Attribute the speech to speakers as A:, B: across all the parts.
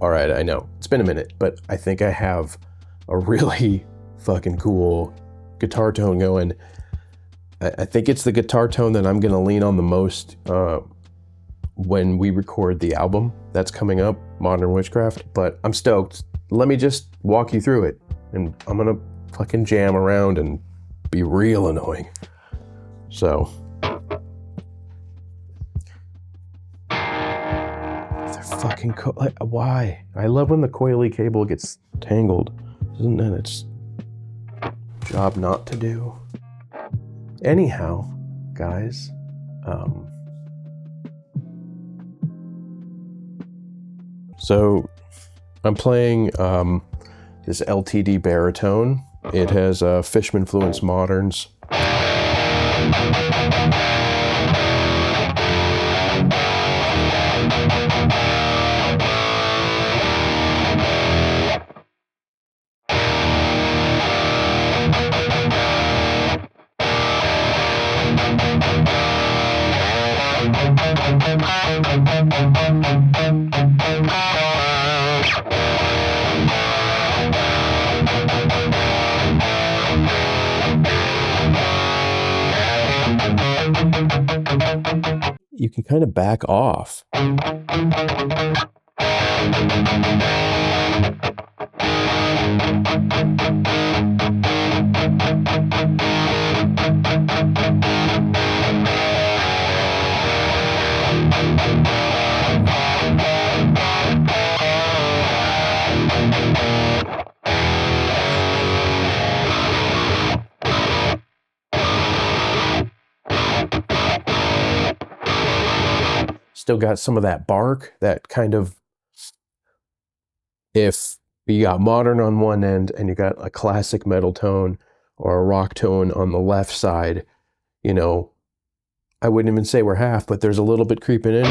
A: All right, I know it's been a minute, but I think I have a really fucking cool guitar tone going. I think it's the guitar tone that I'm gonna lean on the most when we record the album that's coming up, Modern Witchcraft, but I'm stoked. Let me just walk you through it, and I'm gonna fucking jam around and be real annoying. So. Fucking why? I love when the coily cable gets tangled. Isn't that its job not to do? Anyhow, guys, so I'm playing this LTD baritone. It has Fishman Fluence Moderns. You can kind of back off. Still got some of that bark, that kind of, if you got modern on one end and you got a classic metal tone or a rock tone on the left side, you know, I wouldn't even say we're half, but there's a little bit creeping in.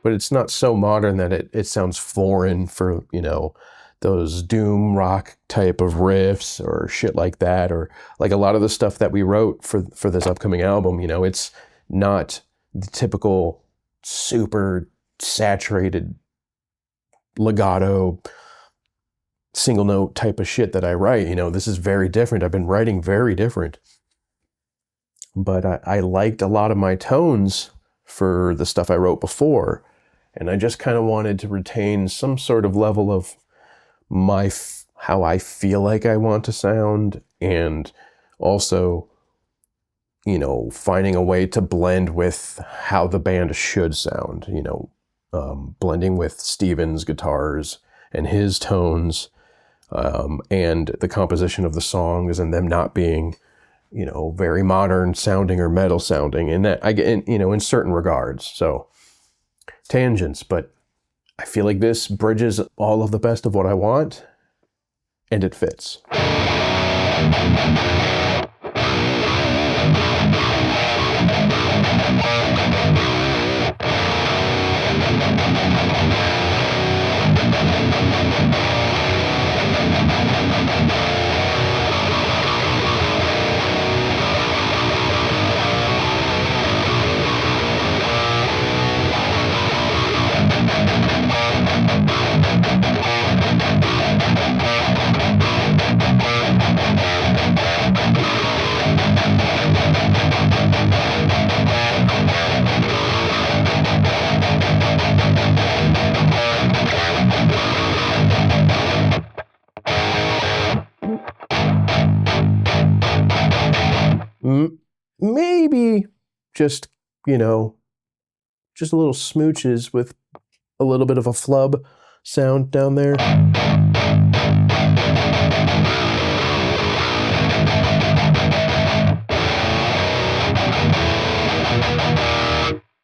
A: But it's not so modern that it sounds foreign for, you know, those doom rock type of riffs or shit like that, or like a lot of the stuff that we wrote for this upcoming album, you know, it's not the typical super saturated legato single note type of shit that I write. You know, this is very different. I've been writing very different, but I liked a lot of my tones for the stuff I wrote before, and I just kind of wanted to retain some sort of level of how I feel like I want to sound, and also, you know, finding a way to blend with how the band should sound, you know, blending with Steven's guitars and his tones, and the composition of the songs and them not being, you know, very modern sounding or metal sounding, and that I get, you know, in certain regards. So tangents, but I feel like this bridges all of the best of what I want, and it fits. Maybe just, you know, just a little smooches with a little bit of a flub sound down there.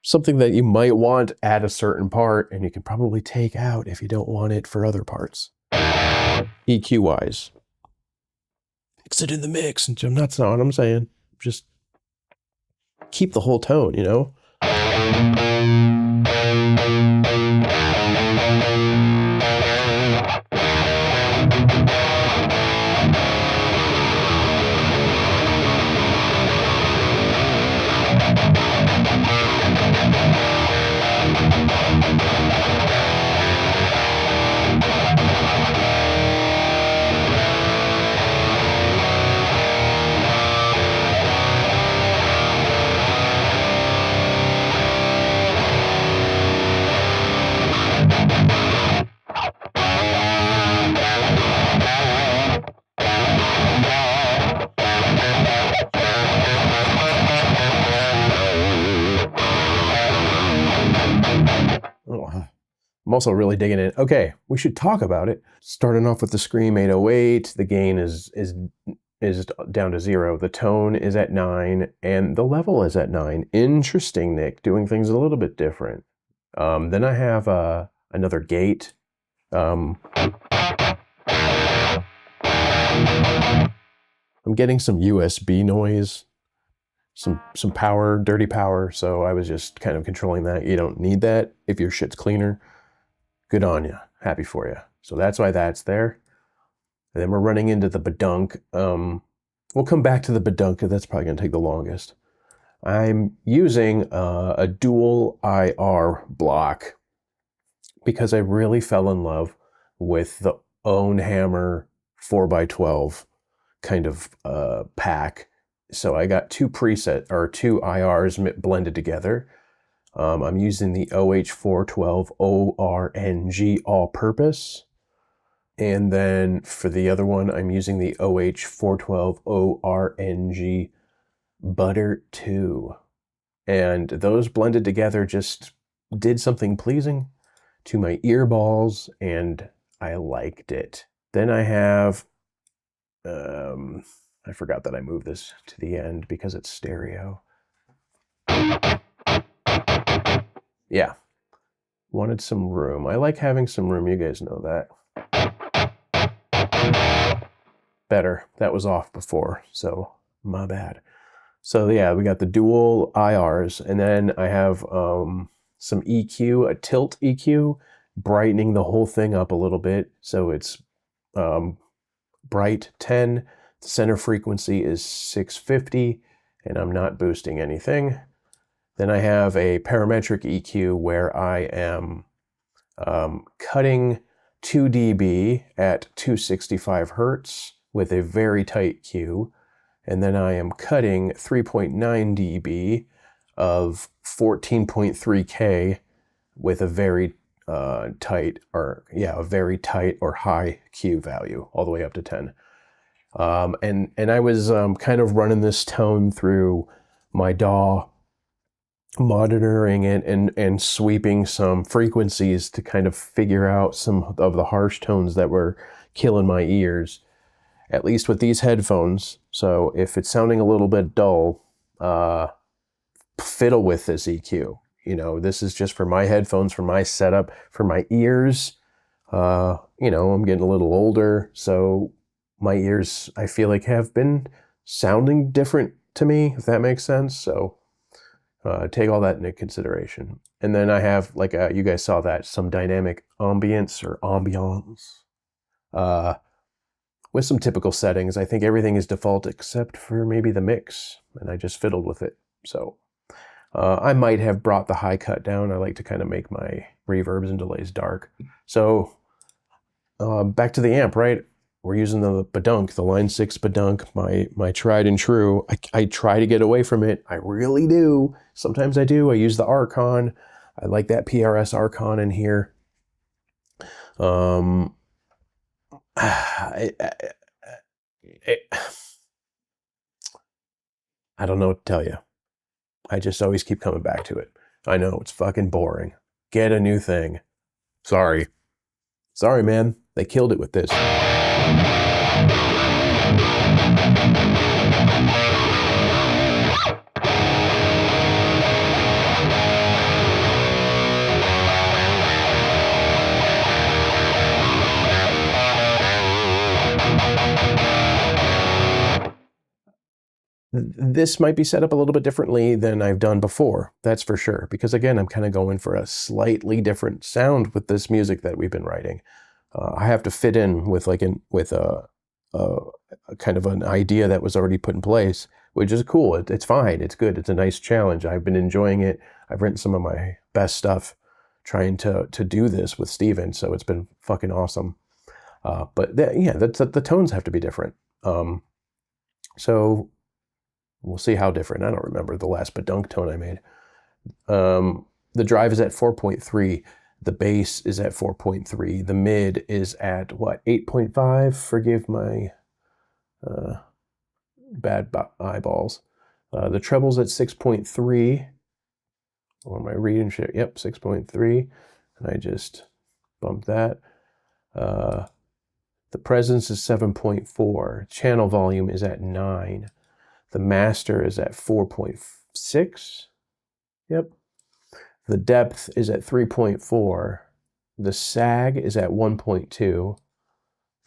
A: Something that you might want at a certain part, and you can probably take out if you don't want it for other parts. EQ wise. Mix it in the mix. And that's not what I'm saying. Just keep the whole tone, you know? I'm also really digging it. Okay, we should talk about it. Starting off with the Scream 808, the gain is down to 0. The tone is at 9, and the level is at 9. Interesting, Nick, doing things a little bit different. Then I have another gate. I'm getting some USB noise, some power, dirty power, so I was just kind of controlling that. You don't need that if your shit's cleaner. Good on you. Happy for you. So that's why that's there. And then we're running into the Badunk. We'll come back to the Badunk, because that's probably going to take the longest. I'm using a dual IR block because I really fell in love with the OwnHammer 4x12 kind of pack. So I got two IRs blended together. I'm using the OH412 ORNG all-purpose. And then for the other one, I'm using the OH412 ORNG Butter 2. And those blended together just did something pleasing to my ear balls, and I liked it. Then I have, I forgot that I moved this to the end because it's stereo. Yeah, wanted some room. I like having some room, you guys know that. Better, that was off before, so my bad. So yeah, we got the dual IRs, and then I have some EQ, a tilt EQ, brightening the whole thing up a little bit. So it's bright 10, the center frequency is 650, and I'm not boosting anything. Then I have a parametric EQ where I am cutting 2 dB at 265 Hertz with a very tight Q. And then I am cutting 3.9 dB of 14.3K with a very tight or high Q value, all the way up to 10. And I was kind of running this tone through my DAW, monitoring it and sweeping some frequencies to kind of figure out some of the harsh tones that were killing my ears, at least with these headphones. So if it's sounding a little bit dull, fiddle with this EQ. You know, this is just for my headphones, for my setup, for my ears. You know, I'm getting a little older, so my ears, I feel like, have been sounding different to me, if that makes sense. So take all that into consideration. And then I have, like you guys saw that, some dynamic ambience or ambiance with some typical settings. I think everything is default except for maybe the mix, and I just fiddled with it. So I might have brought the high cut down. I like to kind of make my reverbs and delays dark. So back to the amp, right? We're using the Badunk, the Line 6 Badunk, my tried and true. I try to get away from it. I really do. Sometimes I do. I use the Archon. I like that PRS Archon in here. I don't know what to tell you. I just always keep coming back to it. I know, it's fucking boring. Get a new thing. Sorry. Sorry, man. They killed it with this. This might be set up a little bit differently than I've done before, that's for sure. Because again, I'm kind of going for a slightly different sound with this music that we've been writing. I have to fit in with a kind of an idea that was already put in place, which is cool. It's fine. It's good. It's a nice challenge. I've been enjoying it. I've written some of my best stuff trying to do this with Steven, so it's been fucking awesome. But the tones have to be different. So we'll see how different. I don't remember the last Badunk tone I made. The drive is at 4.3. The bass is at 4.3. The mid is at, what, 8.5? Forgive my bad eyeballs. The treble's at 6.3. Or am I reading shit? Yep, 6.3. And I just bump that. The presence is 7.4. Channel volume is at 9. The master is at 4.6. Yep. The depth is at 3.4. The sag is at 1.2.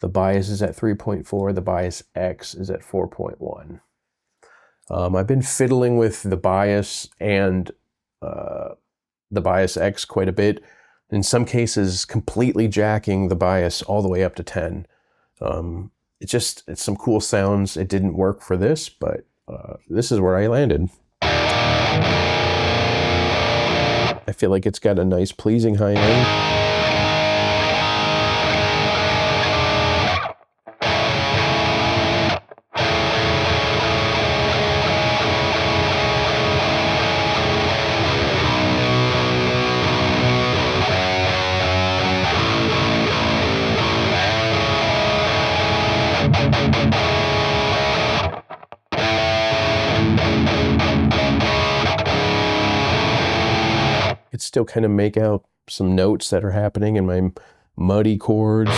A: The bias is at 3.4. The bias X is at 4.1. I've been fiddling with the bias and the bias X quite a bit. In some cases, completely jacking the bias all the way up to 10. It's some cool sounds. It didn't work for this, but this is where I landed. I feel like it's got a nice, pleasing high end. Could still kind of make out some notes that are happening in my muddy chords.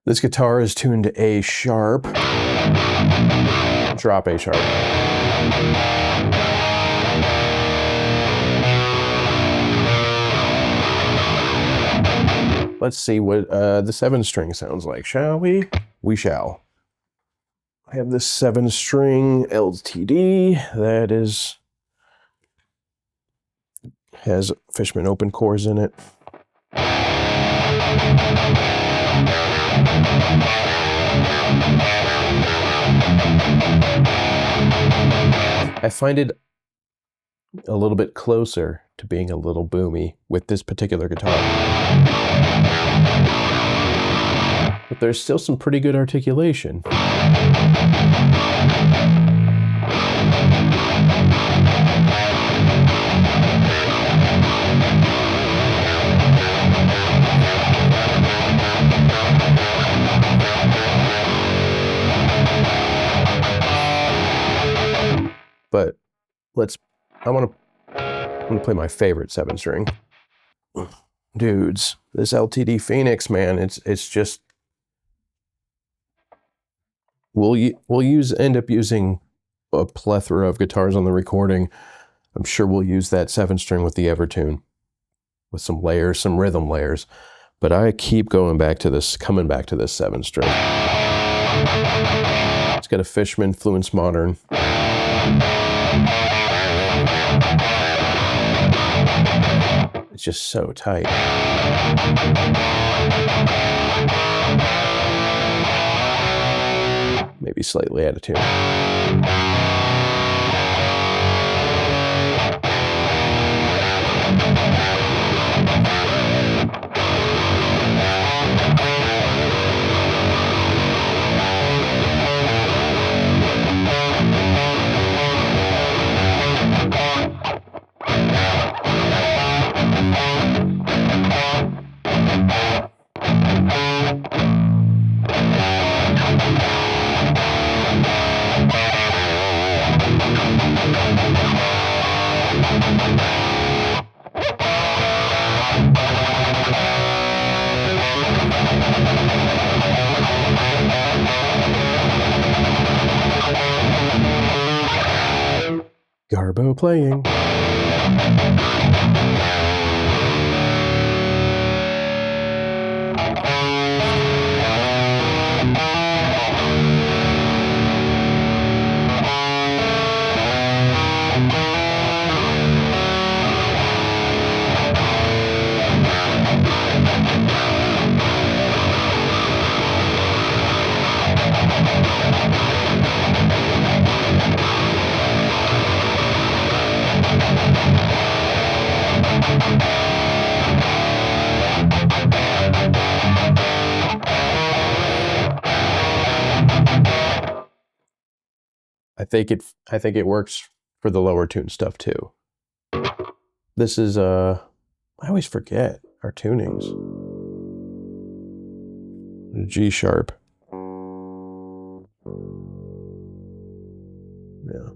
A: This guitar is tuned to A sharp. Drop A sharp. Let's see what the 7-string sounds like, shall we? We shall. I have this 7-string LTD that has Fishman open cores in it. I find it a little bit closer to being a little boomy with this particular guitar. But there's still some pretty good articulation. But I want to play my favorite 7-string. Dudes, this LTD Phoenix, man, it's just, we'll end up using a plethora of guitars on the recording. I'm sure we'll use that 7-string with the Evertune, with some layers, some rhythm layers. But I keep coming back to this 7-string. It's got a Fishman Fluence Modern. It's just so tight. Maybe slightly out of tune. Garbo playing. I think it works for the lower tune stuff too. This is, I always forget our tunings. G sharp. Yeah.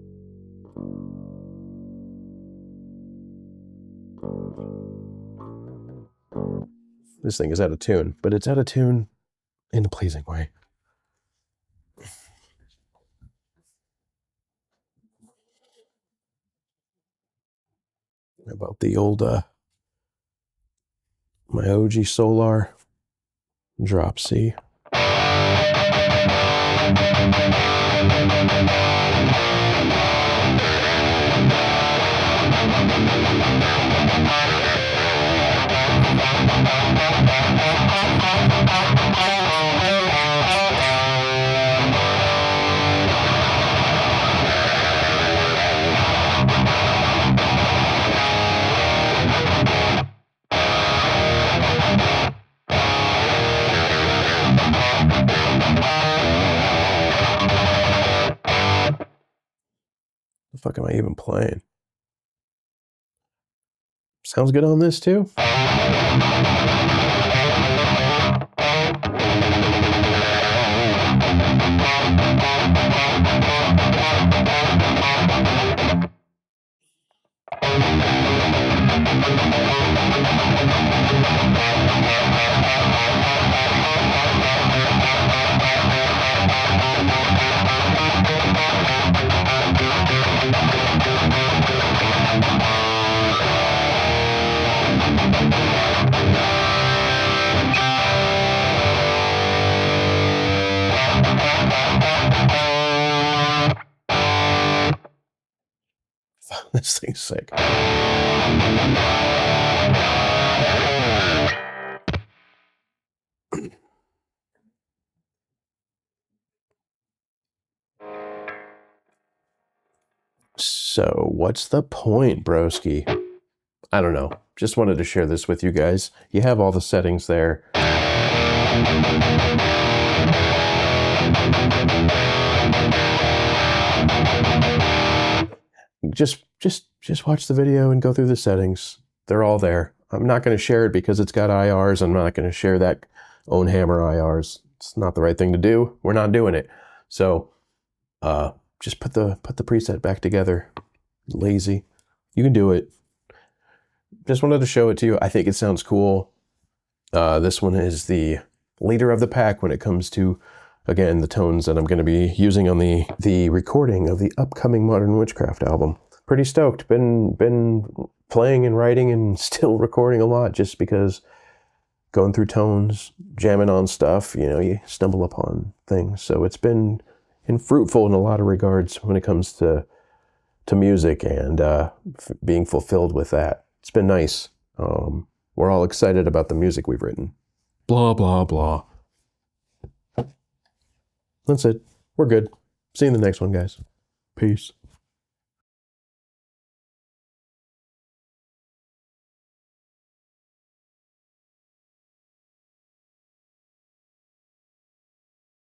A: This thing is out of tune, but it's out of tune in a pleasing way. About the old, my OG Solar drop C. The fuck am I even playing? Sounds good on this too. This thing's sick. So what's the point, broski? I don't know. Just wanted to share this with you guys. You have all the settings there. Just watch the video and go through the settings. They're all there. I'm not going to share it because it's got IRs. I'm not going to share that OwnHammer IRs. It's not the right thing to do. We're not doing it. So just put the preset back together. Lazy. You can do it. Just wanted to show it to you. I think it sounds cool. This one is the leader of the pack when it comes to, again, the tones that I'm going to be using on the recording of the upcoming Modern Witchcraft album. Pretty stoked. Been playing and writing and still recording a lot just because going through tones, jamming on stuff, you know, you stumble upon things. So it's been fruitful in a lot of regards when it comes to music and being fulfilled with that. It's been nice. We're all excited about the music we've written. Blah, blah, blah. That's it. We're good. See you in the next one, guys. Peace.